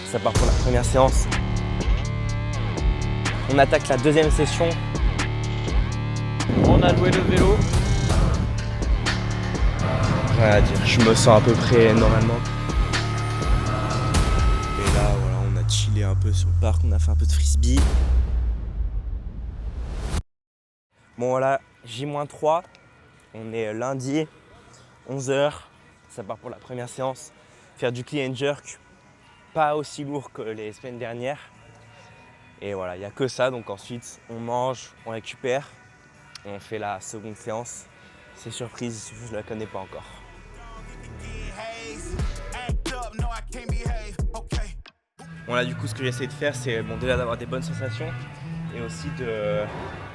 Ça part pour la première séance. On attaque la deuxième session. On a loué le vélo. Rien à dire, je me sens à peu près normalement. Et là, voilà, on a chillé un peu sur le parc, on a fait un peu de frisbee. Bon voilà, J-3, on est lundi, 11h, ça part pour la première séance. Faire du clean and jerk, pas aussi lourd que les semaines dernières. Et voilà, il n'y a que ça, donc ensuite on mange, on récupère, et on fait la seconde séance. C'est surprise, je ne la connais pas encore. Bon là du coup ce que j'essaie de faire c'est déjà d'avoir des bonnes sensations et aussi de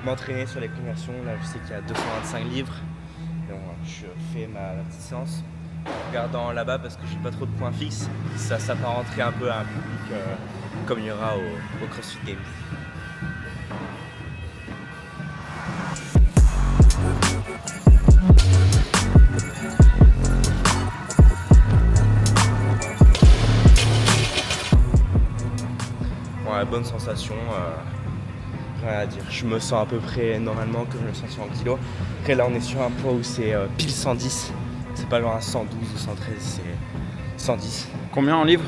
m'entraîner sur les conversions. Là je sais qu'il y a 225 livres. Donc je fais ma petite séance en regardant là-bas parce que j'ai pas trop de points fixes. Ça s'apparenterait un peu à un public comme il y aura au CrossFit Games. Ouais, bonne sensation, rien à dire. Je me sens à peu près normalement comme je me sens sur un kilo. Après là on est sur un poids où c'est pile 110. C'est pas genre à 112 ou 113, c'est 110. Combien en livres?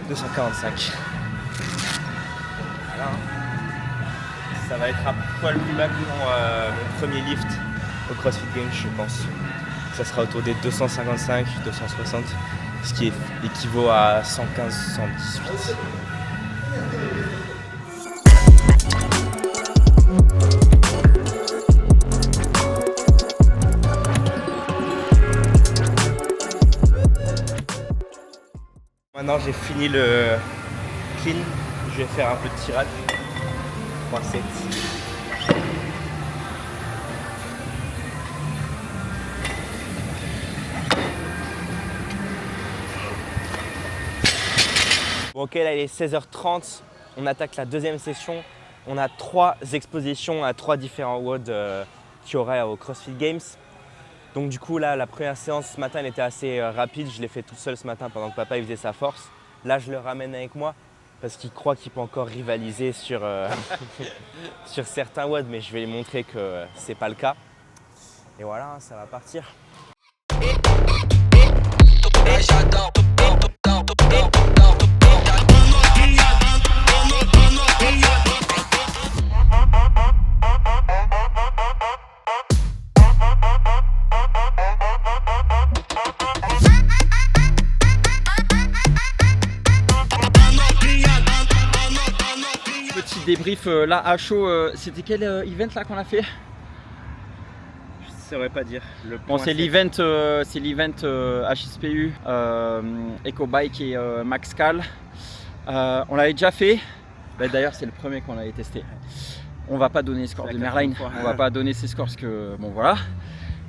245. Voilà. Ça va être un poil plus bas que mon premier lift au CrossFit Games, je pense. Ça sera autour des 255, 260, ce qui équivaut à 115, 118. Maintenant j'ai fini le clean, je vais faire un peu de tirade. 3-7. Bon ok, là il est 16h30, on attaque la deuxième session. On a 3 expositions à 3 différents WOD qu'il y aurait au CrossFit Games. Donc du coup là, la première séance ce matin elle était assez rapide, je l'ai fait toute seule ce matin pendant que papa il faisait sa force. Là je le ramène avec moi parce qu'il croit qu'il peut encore rivaliser sur, sur certains WOD, mais je vais lui montrer que c'est pas le cas. Et voilà, ça va partir. Petit débrief là à chaud, c'était quel event là qu'on a fait? Je saurais pas dire. Bon, c'est l'event HSPU, EcoBike et MaxCal. On l'avait déjà fait. Bah, d'ailleurs, c'est le premier qu'on avait testé. On va pas donner les scores de Merline. On va pas donner ses scores parce que bon voilà.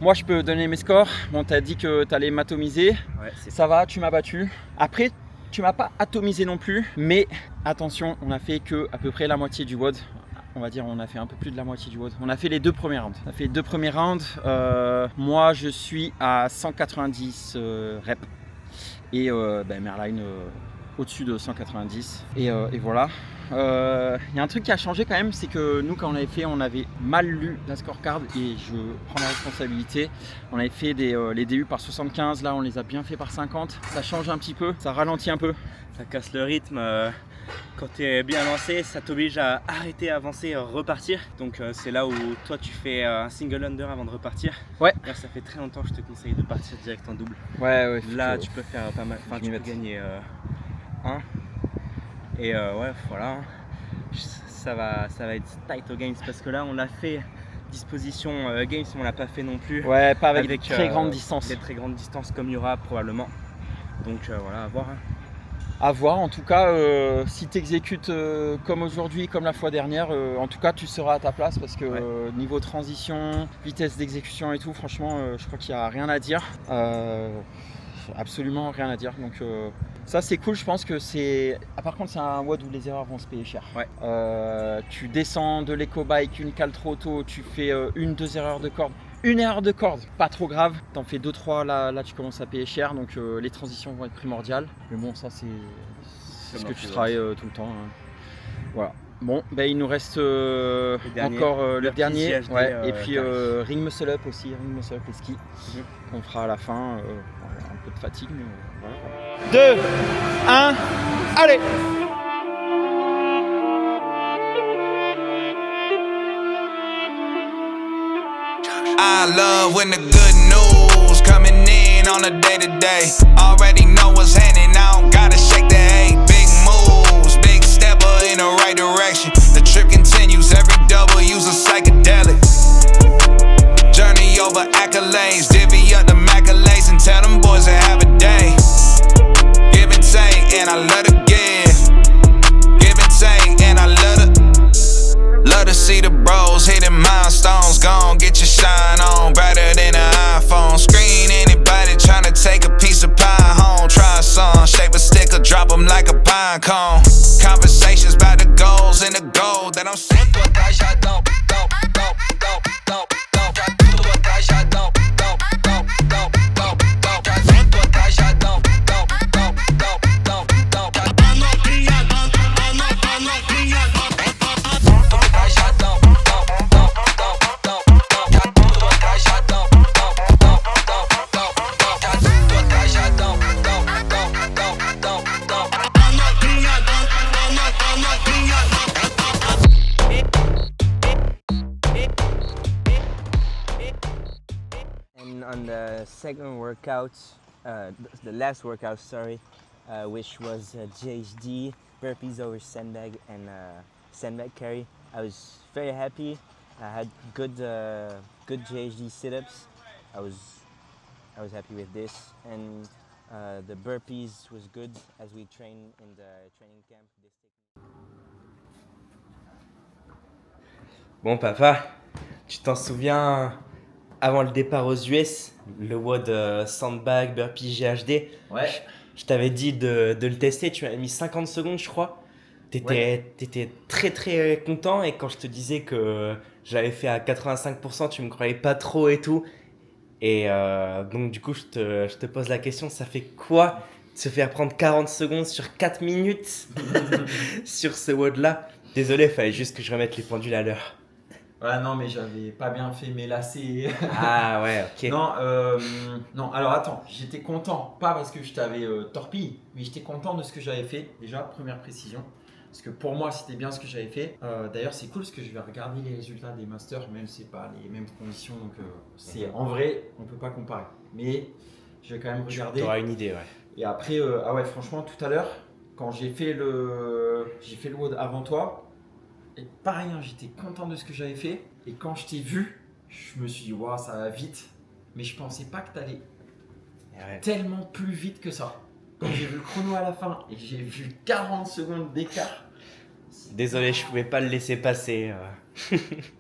Moi, je peux donner mes scores. Bon, t'as dit que t'allais m'atomiser. Ouais, ça va, tu m'as battu. Après, tu m'as pas atomisé non plus. Mais attention, on a fait que à peu près la moitié du WOD. On va dire on a fait un peu plus de la moitié du WOD. On a fait les 2 premiers rounds. On a fait les 2 premiers rounds. Moi je suis à 190 reps et Merline au-dessus de 190 et voilà. Il y a un truc qui a changé quand même, c'est que nous quand on avait fait, on avait mal lu la scorecard et je prends la responsabilité. On avait fait les DU par 75, là on les a bien fait par 50. Ça change un petit peu, ça ralentit un peu. Ça casse le rythme. Quand tu es bien lancé, ça t'oblige à arrêter, avancer, repartir. Donc c'est là où toi tu fais un single under avant de repartir. Ouais. Là, ça fait très longtemps que je te conseille de partir direct en double. Ouais. Là tu peux faire pas mal, enfin tu peux gagner 1. Et ouais voilà, ça va être tight au Games parce que là on l'a fait disposition Games, mais on l'a pas fait non plus. Ouais, pas avec des très grandes distances. Des très grandes distances comme il y aura probablement. Donc voilà, à voir. Hein. À voir, en tout cas, si tu exécutes comme aujourd'hui, comme la fois dernière, en tout cas tu seras à ta place parce que niveau transition, vitesse d'exécution et tout, franchement, je crois qu'il n'y a rien à dire. Absolument rien à dire. Donc ça c'est cool, je pense que c'est. Ah, par contre c'est un WOD où les erreurs vont se payer cher. Ouais. Tu descends de l'éco-bike, une cale trop tôt, tu fais 1-2 erreurs de corde. Une erreur de corde, pas trop grave. T'en fais 2-3, là tu commences à payer cher. Donc les transitions vont être primordiales. Mais bon, ça c'est ce que tu travailles tout le temps. Hein. Voilà. Bon, il nous reste encore le dernier. GHD, Et puis Ring Muscle Up aussi, Ring Muscle Up et ski. Qu'on fera à la fin. Un peu de fatigue, mais voilà. 2, 1, allez! I love when the good news coming in on a day-to-day. Already know what's happening, I don't gotta shake the hay. Big moves, big stepper in the right direction. The trip continues, every W's a psychedelic. Journey over accolades, divvy up the accolades and tell them boys to have a day. Give and take, and I love to give. Give and take, and I love to see the bros hitting milestones. Gon' get your shine on, brighter than an iPhone. Screen anybody tryna take a piece of pie home. Try a song, shape a stick or drop them like a pine cone. Conversations about the goals and the gold that I'm saying. And on the second workout, the last workout, which was GHD, burpees over sandbag and sandbag carry. I was very happy. I had good GHD sit-ups. I was happy with this, and the burpees was good as we train in the training camp. Bon papa, tu t'en souviens avant le départ aux US, le WOD sandbag, burpee GHD? Ouais. Je t'avais dit de le tester, tu m'avais mis 50 secondes je crois. T'étais très très content, et quand je te disais que j'avais fait à 85%, tu me croyais pas trop et tout. Et donc du coup je te pose la question, ça fait quoi de se faire prendre 40 secondes sur 4 minutes sur ce WOD là? Désolé, il fallait juste que je remette les pendules à l'heure. Voilà, non, mais j'avais pas bien fait mes lacets. Ah ouais, ok. Non, alors attends, j'étais content, pas parce que je t'avais torpille, mais j'étais content de ce que j'avais fait, déjà, première précision. Parce que pour moi, c'était bien ce que j'avais fait. D'ailleurs, c'est cool parce que je vais regarder les résultats des masters, même si c'est pas les mêmes conditions, donc c'est en vrai, on peut pas comparer. Mais je vais quand même regarder. Tu auras une idée, ouais. Et après, ah ouais, franchement, tout à l'heure, quand j'ai fait le WOD avant toi, et pareil, hein, j'étais content de ce que j'avais fait. Et quand je t'ai vu, je me suis dit, waouh, ça va vite. Mais je pensais pas que t'allais tellement plus vite que ça. Quand j'ai vu le chrono à la fin et que j'ai vu 40 secondes d'écart. Désolé, je pouvais pas le laisser passer.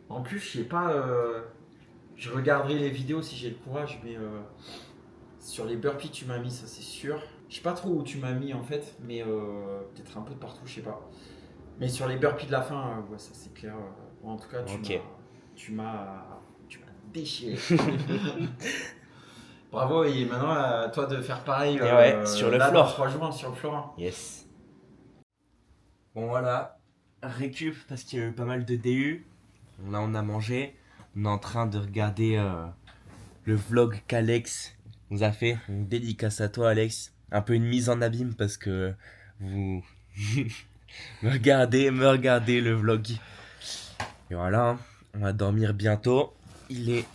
En plus, je sais pas, je regarderai les vidéos si j'ai le courage, mais sur les burpees, tu m'as mis, ça c'est sûr. Je sais pas trop où tu m'as mis en fait, mais peut-être un peu de partout, je sais pas. Mais sur les burpees de la fin, ouais, ça c'est clair. En tout cas, tu m'as déchiré. Bravo, et maintenant à toi de faire pareil sur le là, floor. Dans 3 jours, sur le floor. Yes. Bon voilà, récup parce qu'il y a eu pas mal de DU. Là on a mangé. On est en train de regarder le vlog qu'Alex nous a fait. Une dédicace à toi Alex. Un peu une mise en abîme parce que vous... me regardez le vlog. Et voilà, on va dormir bientôt. Il est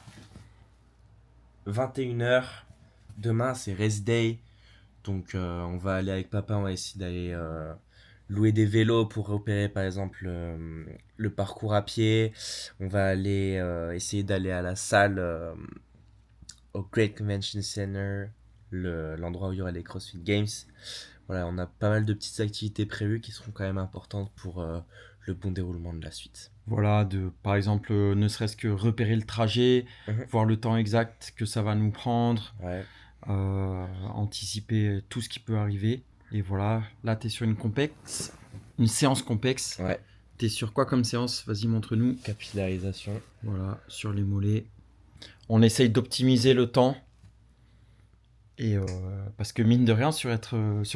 21h. Demain c'est rest day. Donc on va aller avec papa, on va essayer d'aller louer des vélos pour repérer par exemple le parcours à pied. On va aller essayer d'aller à la salle au Great Convention Center, l'endroit où il y aura les CrossFit Games. Voilà, on a pas mal de petites activités prévues qui seront quand même importantes pour le bon déroulement de la suite. Voilà, par exemple, ne serait-ce que repérer le trajet, voir le temps exact que ça va nous prendre, anticiper tout ce qui peut arriver. Et voilà, là, tu es sur une séance complexe. Ouais. Tu es sur quoi comme séance? Vas-y, montre-nous. Capillarisation. Voilà, sur les mollets. On essaye d'optimiser le temps. Et parce que mine de rien, sur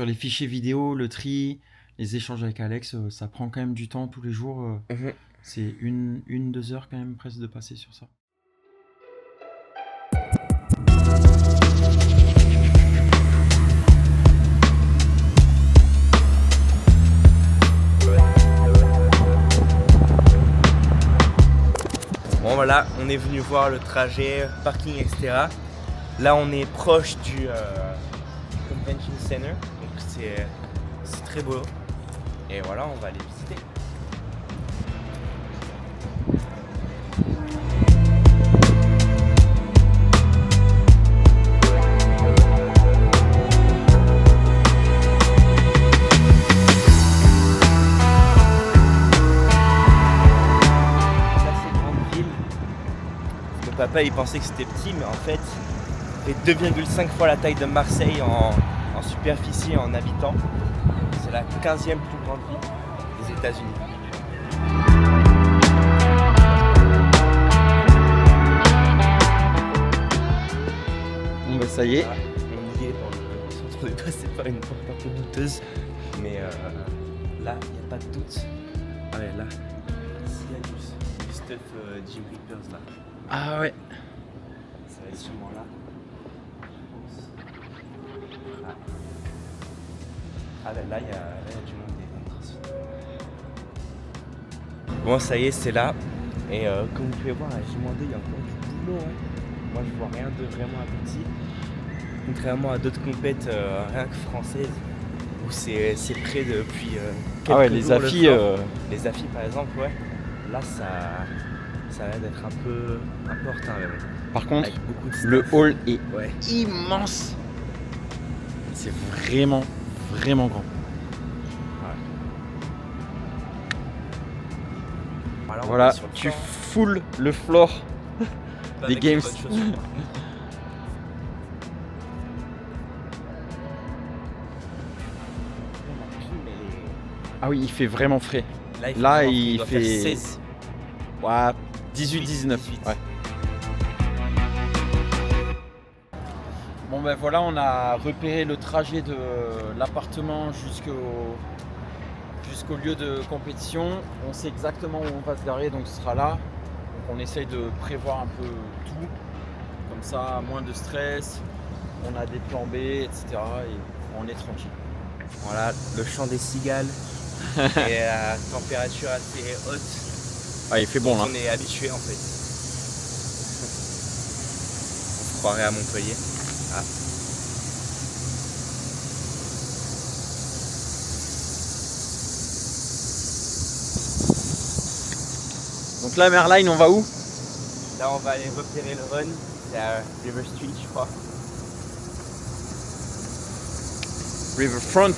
les fichiers vidéo, le tri, les échanges avec Alex, ça prend quand même du temps tous les jours. C'est 1-2 heures quand même presque de passer sur ça. Bon voilà, on est venu voir le trajet, parking, etc. Là on est proche du Convention Center, donc c'est très beau. Et voilà, on va aller visiter. Papa il pensait que c'était petit, mais en fait c'est 2,5 fois la taille de Marseille en superficie et en habitants. C'est la 15e plus grande ville des États-Unis. Bon bah ça y est. Voilà, on y est dans le centre de Paris, c'est pas une porte un peu douteuse, mais là il n'y a pas de doute. Ah ouais, là, s'il y a du stuff Jim Reapers là. Ah ouais. Ça va être sûrement là. Ah là, il y a du monde des CrossFit. Bon, ça y est, c'est là. Et comme vous pouvez voir, à J-2, il y a encore du boulot. Hein. Moi, je vois rien de vraiment abouti. Contrairement à d'autres compètes, rien que françaises, où c'est prêt depuis quelques ouais, les jours, affis. Les affis, par exemple, ouais. Là, ça a l'air d'être un peu en retard. Mais bon. Par contre, Avec beaucoup de le stuff. hall est Ouais. immense. C'est vraiment grand. Voilà, tu foules le floor des games. Ah oui, il fait vraiment frais. Là, il fait 16. Ouais, 18-19. Ouais. Bon ben voilà, on a repéré le trajet de l'appartement jusqu'au lieu de compétition. On sait exactement où on va se garer, donc ce sera là. Donc on essaye de prévoir un peu tout. Comme ça, moins de stress. On a des plans B, etc. Et on est tranquille. Voilà, le chant des cigales et la température assez haute. Ah, il fait bon là. On est habitué en fait. On se croirait à Montpellier. Ah. Donc là, Merline, on va où? Là, on va aller repérer le run. C'est à River Street, je crois. Riverfront.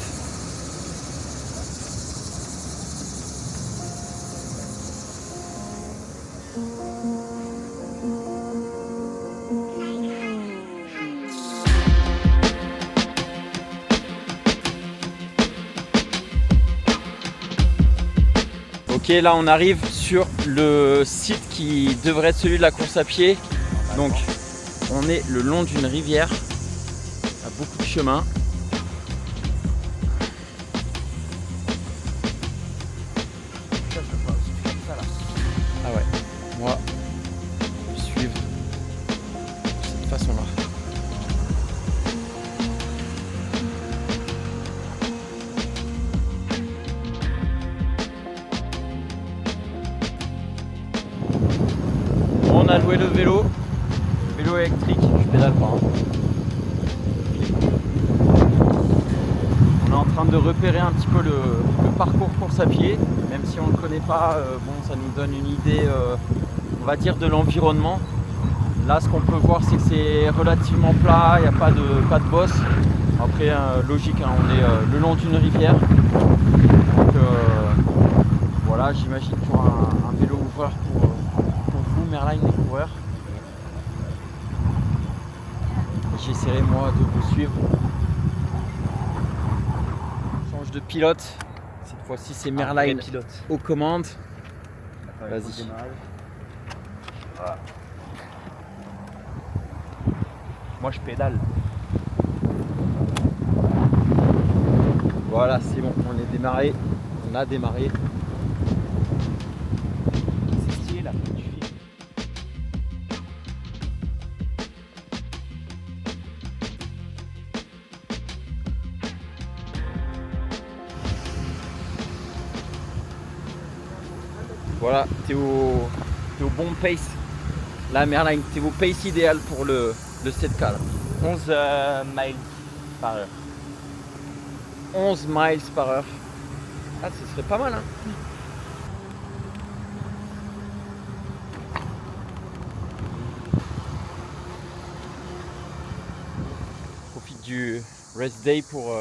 Ok, là on arrive sur le site qui devrait être celui de la course à pied. Donc on est le long d'une rivière. Il y a beaucoup de chemins. Ah ouais, moi je vais suivre de cette façon-là. On a loué le vélo électrique, je pédale pas. Hein. On est en train de repérer un petit peu le parcours course à pied, même si on ne le connaît pas, bon, ça nous donne une idée, on va dire, de l'environnement. Là, ce qu'on peut voir, c'est que c'est relativement plat, il n'y a pas de bosse. Après, logique, hein, on est le long d'une rivière. Donc voilà, j'imagine qu'il y aura un vélo ouvreur pour vous, Merline, les coureurs. J'essaierai moi de vous suivre. On change de pilote. Cette fois-ci c'est Merline aux commandes. Vas-y. Voilà. Moi je pédale. Voilà, c'est bon, on est démarré. On a démarré. C'est stylé là, tu filmes. Voilà, t'es au bon pace. La Merline, t'es au pace idéal pour le 7K là. 11 miles par heure. 11 miles par heure. Ah, ce serait pas mal hein. Profite du rest day pour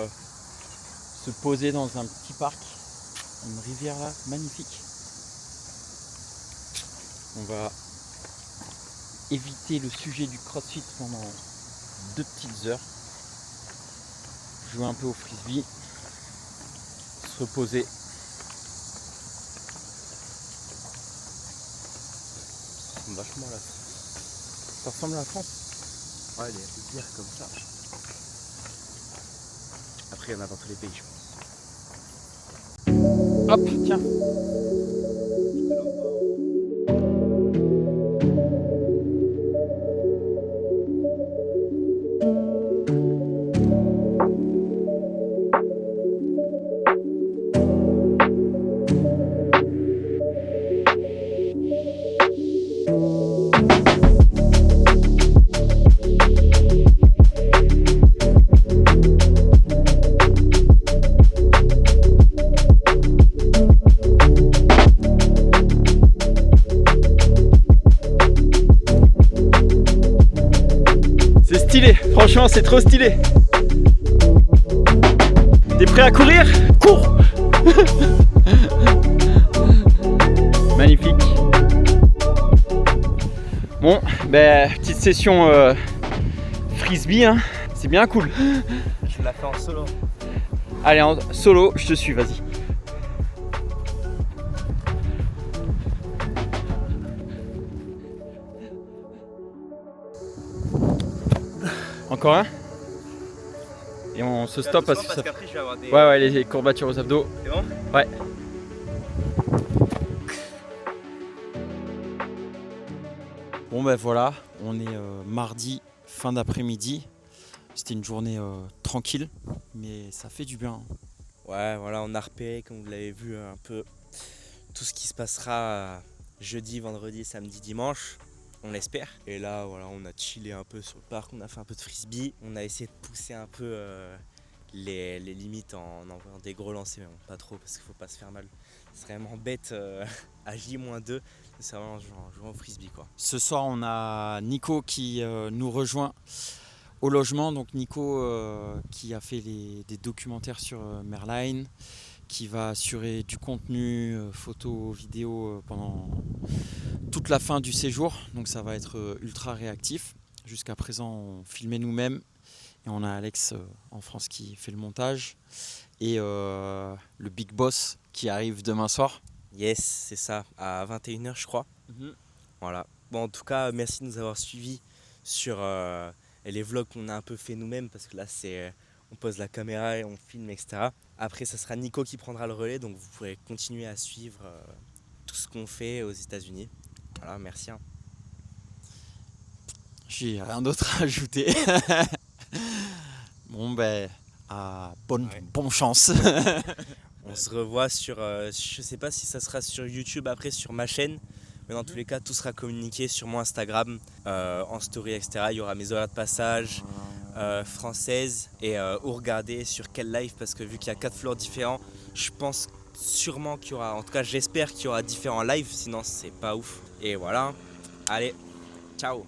se poser dans un petit parc. Une rivière là, magnifique. On va éviter le sujet du crossfit pendant 2 petites heures. Jouer un peu au frisbee. Se reposer. Ça ressemble vachement à la France. Ça ressemble à la France? Ouais, des rivières comme ça. Après, il y en a dans tous les pays, je pense. Hop, tiens. C'est stylé, franchement c'est trop stylé. T'es prêt à courir? Cours. Magnifique. Bon, ben petite session frisbee, hein. C'est bien cool. Je l'ai fait en solo. Allez, en solo, je te suis, vas-y. Encore un. Et on se stoppe parce que ça... qu'après je vais avoir des... Ouais, les courbatures aux abdos. C'est bon? Ouais. Bon ben voilà, on est mardi, fin d'après-midi. C'était une journée tranquille, mais ça fait du bien. Ouais, voilà, on a repéré, comme vous l'avez vu, un peu tout ce qui se passera jeudi, vendredi, samedi, dimanche. On l'espère. Et là, voilà, on a chillé un peu sur le parc, on a fait un peu de frisbee. On a essayé de pousser un peu les limites en envoyant des gros lancers, mais bon, pas trop parce qu'il faut pas se faire mal. C'est vraiment bête à J-2, c'est vraiment jouer au frisbee quoi. Ce soir, on a Nico qui nous rejoint au logement. Donc Nico qui a fait des documentaires sur Merline, qui va assurer du contenu photo, vidéo pendant toute la fin du séjour. Donc ça va être ultra réactif. Jusqu'à présent, on filmait nous-mêmes et on a Alex en France qui fait le montage et le Big Boss qui arrive demain soir. Yes, c'est ça, à 21h je crois. Voilà. Bon, en tout cas, merci de nous avoir suivis sur les vlogs qu'on a un peu fait nous-mêmes parce que là, on pose la caméra et on filme, etc. Après, ça sera Nico qui prendra le relais, donc vous pourrez continuer à suivre tout ce qu'on fait aux États-Unis. Voilà, merci. Hein. J'ai rien d'autre à ajouter. Bon, ben, bonne chance. On se revoit sur, je sais pas si ça sera sur YouTube après, sur ma chaîne. Mais dans tous les cas, tout sera communiqué sur mon Instagram, en story, etc. Il y aura mes horaires de passage françaises et où regarder sur quel live, parce que vu qu'il y a 4 floors différents, je pense sûrement qu'il y aura, en tout cas j'espère qu'il y aura différents lives, sinon c'est pas ouf. Et voilà, allez, ciao.